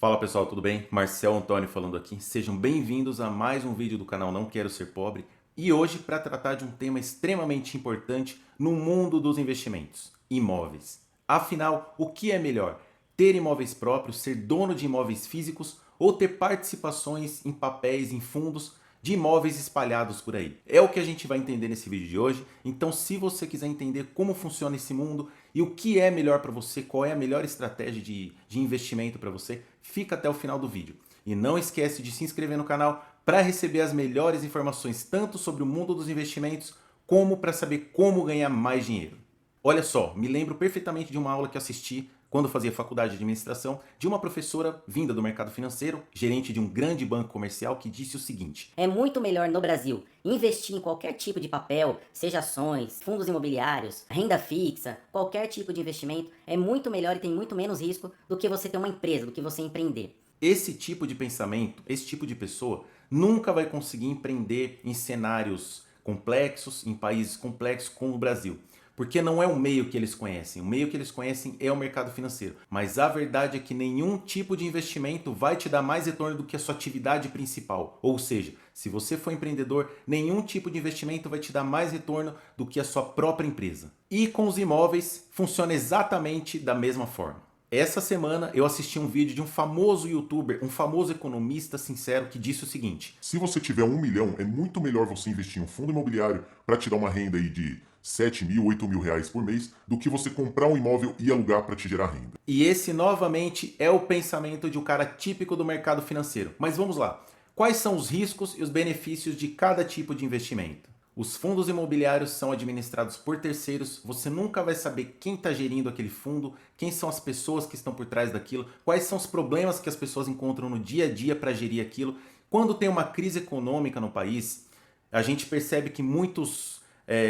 Fala pessoal, tudo bem? Marcel Antônio falando aqui. Sejam bem-vindos a mais um vídeo do canal Não Quero Ser Pobre e hoje para tratar de um tema extremamente importante no mundo dos investimentos: imóveis. Afinal, o que é melhor? Ter imóveis próprios, ser dono de imóveis físicos ou ter participações em papéis, em fundos de imóveis espalhados por aí? É o que a gente vai entender nesse vídeo de hoje. Então, se você quiser entender como funciona esse mundo e o que é melhor para você, qual é a melhor estratégia de investimento para você, fica até o final do vídeo. E não esquece de se inscrever no canal para receber as melhores informações tanto sobre o mundo dos investimentos como para saber como ganhar mais dinheiro. Olha só, me lembro perfeitamente de uma aula que assisti quando fazia faculdade de administração, de uma professora vinda do mercado financeiro, gerente de um grande banco comercial, que disse o seguinte: É muito melhor no Brasil investir em qualquer tipo de papel, seja ações, fundos imobiliários, renda fixa, qualquer tipo de investimento é muito melhor e tem muito menos risco do que você ter uma empresa, do que você empreender. esse tipo de pensamento, esse tipo de pessoa, nunca vai conseguir empreender em cenários complexos, em países complexos como o Brasil. Porque não é o meio que eles conhecem. O meio que eles conhecem é o mercado financeiro. Mas a verdade é que nenhum tipo de investimento vai te dar mais retorno do que a sua atividade principal. Ou seja, se você for empreendedor, nenhum tipo de investimento vai te dar mais retorno do que a sua própria empresa. E com os imóveis, funciona exatamente da mesma forma. Essa semana eu assisti um vídeo de um famoso youtuber, um famoso economista sincero que disse o seguinte: Se você tiver 1 milhão, é muito melhor você investir em um fundo imobiliário para te dar uma renda aí de 7 mil, 8 mil reais por mês, do que você comprar um imóvel e alugar para te gerar renda. E esse novamente é o pensamento de um cara típico do mercado financeiro. Mas vamos lá. Quais são os riscos e os benefícios de cada tipo de investimento? Os fundos imobiliários são administrados por terceiros, você nunca vai saber quem está gerindo aquele fundo, quem são as pessoas que estão por trás daquilo, quais são os problemas que as pessoas encontram no dia a dia para gerir aquilo. Quando tem uma crise econômica no país, a gente percebe que muitos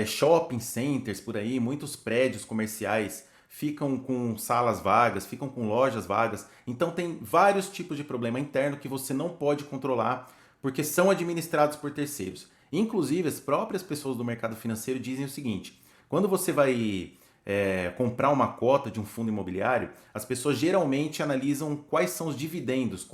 shopping centers por aí, muitos prédios comerciais ficam com salas vagas, ficam com lojas vagas. Então tem vários tipos de problema interno que você não pode controlar porque são administrados por terceiros. Inclusive, as próprias pessoas do mercado financeiro dizem o seguinte: quando você vai comprar uma cota de um fundo imobiliário, as pessoas geralmente analisam quais são os dividendos,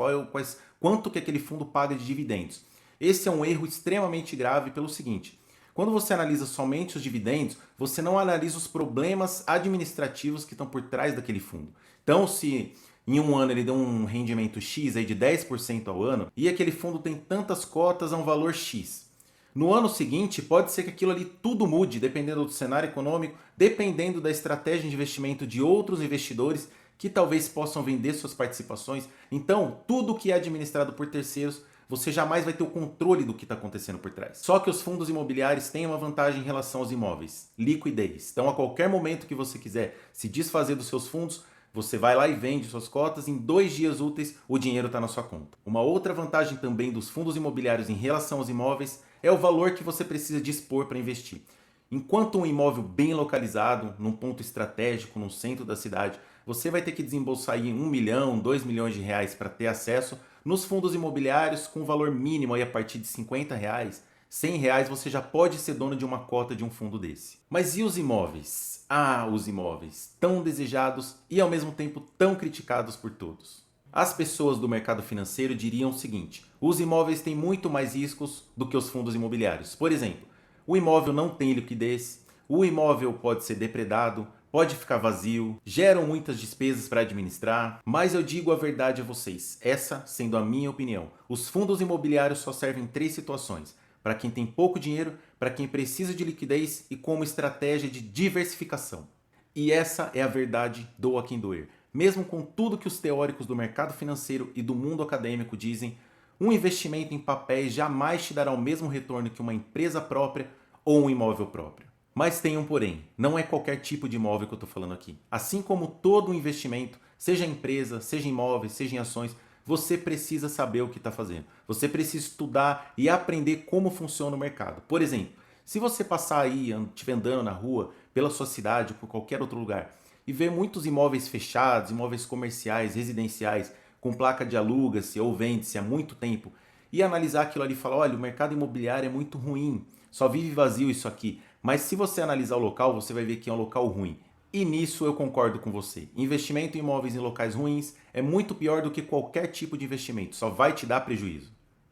quanto que aquele fundo paga de dividendos. Esse é um erro extremamente grave pelo seguinte: quando você analisa somente os dividendos, você não analisa os problemas administrativos que estão por trás daquele fundo. Então, se em um ano ele deu um rendimento X aí de 10% ao ano e aquele fundo tem tantas cotas a um valor X, no ano seguinte, pode ser que aquilo ali tudo mude, dependendo do cenário econômico, dependendo da estratégia de investimento de outros investidores que talvez possam vender suas participações. Então, tudo que é administrado por terceiros, você jamais vai ter o controle do que está acontecendo por trás. Só que os fundos imobiliários têm uma vantagem em relação aos imóveis: liquidez. Então, a qualquer momento que você quiser se desfazer dos seus fundos, você vai lá e vende suas cotas, em 2 dias úteis o dinheiro está na sua conta. Uma outra vantagem também dos fundos imobiliários em relação aos imóveis é o valor que você precisa dispor para investir. Enquanto um imóvel bem localizado, num ponto estratégico, no centro da cidade, você vai ter que desembolsar aí 1 milhão, 2 milhões de reais para ter acesso. Nos fundos imobiliários, com valor mínimo aí a partir de 50 reais, 100 reais, você já pode ser dono de uma cota de um fundo desse. Mas e os imóveis? Ah, os imóveis, tão desejados e ao mesmo tempo tão criticados por todos. As pessoas do mercado financeiro diriam o seguinte: os imóveis têm muito mais riscos do que os fundos imobiliários. Por exemplo, o imóvel não tem liquidez, o imóvel pode ser depredado, pode ficar vazio, geram muitas despesas para administrar. Mas eu digo a verdade a vocês, essa sendo a minha opinião: os fundos imobiliários só servem em 3 situações: para quem tem pouco dinheiro, para quem precisa de liquidez e como estratégia de diversificação. E essa é a verdade, doa quem doer. Mesmo com tudo que os teóricos do mercado financeiro e do mundo acadêmico dizem, um investimento em papéis jamais te dará o mesmo retorno que uma empresa própria ou um imóvel próprio. Mas tem um porém: não é qualquer tipo de imóvel que eu estou falando aqui. Assim como todo investimento, seja em empresa, seja em imóveis, seja em ações, você precisa saber o que está fazendo. Você precisa estudar e aprender como funciona o mercado. Por exemplo, se você passar aí, estiver andando na rua, pela sua cidade ou por qualquer outro lugar, e ver muitos imóveis fechados, imóveis comerciais, residenciais, com placa de aluga-se ou vende-se há muito tempo, e analisar aquilo ali e falar: olha, o mercado imobiliário é muito ruim, só vive vazio isso aqui. Mas se você analisar o local, você vai ver que é um local ruim. E nisso eu concordo com você. Investimento em imóveis em locais ruins é muito pior do que qualquer tipo de investimento, só vai te dar prejuízo.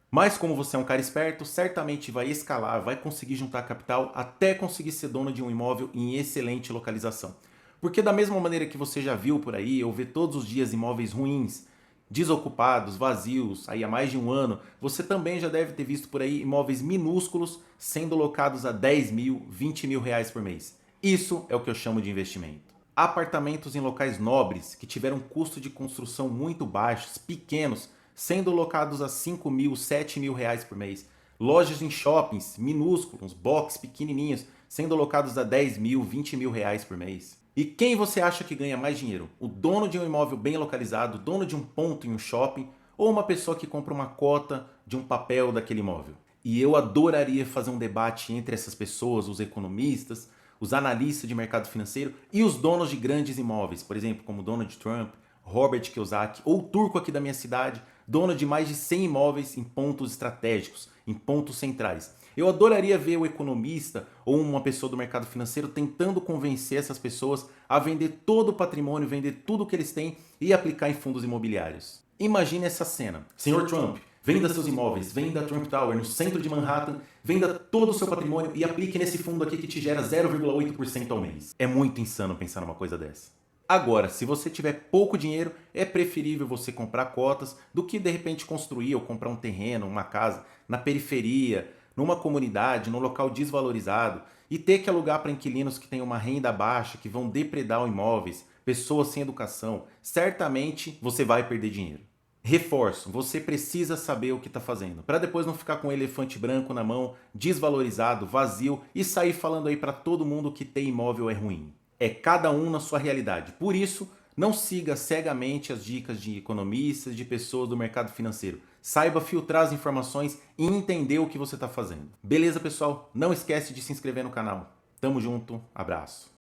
Mas como você é um cara esperto, certamente vai escalar, vai conseguir juntar capital até conseguir ser dono de um imóvel em excelente localização. Porque da mesma maneira que você já viu por aí, ou vê todos os dias imóveis ruins, desocupados, vazios, aí há mais de um ano, você também já deve ter visto por aí imóveis minúsculos sendo locados a 10 mil, 20 mil reais por mês. Isso é o que eu chamo de investimento. Apartamentos em locais nobres, que tiveram custo de construção muito baixos, pequenos, sendo locados a 5 mil, 7 mil reais por mês. Lojas em shoppings minúsculos, box pequenininhos, sendo locados a 10 mil, 20 mil reais por mês. E quem você acha que ganha mais dinheiro? O dono de um imóvel bem localizado, o dono de um ponto em um shopping, ou uma pessoa que compra uma cota de um papel daquele imóvel? E eu adoraria fazer um debate entre essas pessoas, os economistas, os analistas de mercado financeiro e os donos de grandes imóveis, por exemplo, como Donald Trump, Robert Kiyosaki ou o turco aqui da minha cidade, dono de mais de 100 imóveis em pontos estratégicos, em pontos centrais. Eu adoraria ver o economista ou uma pessoa do mercado financeiro tentando convencer essas pessoas a vender todo o patrimônio, vender tudo o que eles têm e aplicar em fundos imobiliários. Imagine essa cena. Senhor Trump, venda seus imóveis, venda a Trump Tower no centro de Manhattan, venda todo o seu patrimônio e aplique nesse fundo aqui que te gera 0,8% ao mês. É muito insano pensar numa coisa dessa. Agora, se você tiver pouco dinheiro, é preferível você comprar cotas do que de repente construir ou comprar um terreno, uma casa na periferia, numa comunidade, num local desvalorizado e ter que alugar para inquilinos que têm uma renda baixa, que vão depredar imóveis, pessoas sem educação. Certamente você vai perder dinheiro. Reforço, você precisa saber o que está fazendo, para depois não ficar com um elefante branco na mão, desvalorizado, vazio e sair falando aí para todo mundo que ter imóvel é ruim. É cada um na sua realidade. Por isso, não siga cegamente as dicas de economistas, de pessoas do mercado financeiro. Saiba filtrar as informações e entender o que você está fazendo. Beleza, pessoal? Não esquece de se inscrever no canal. Tamo junto, abraço.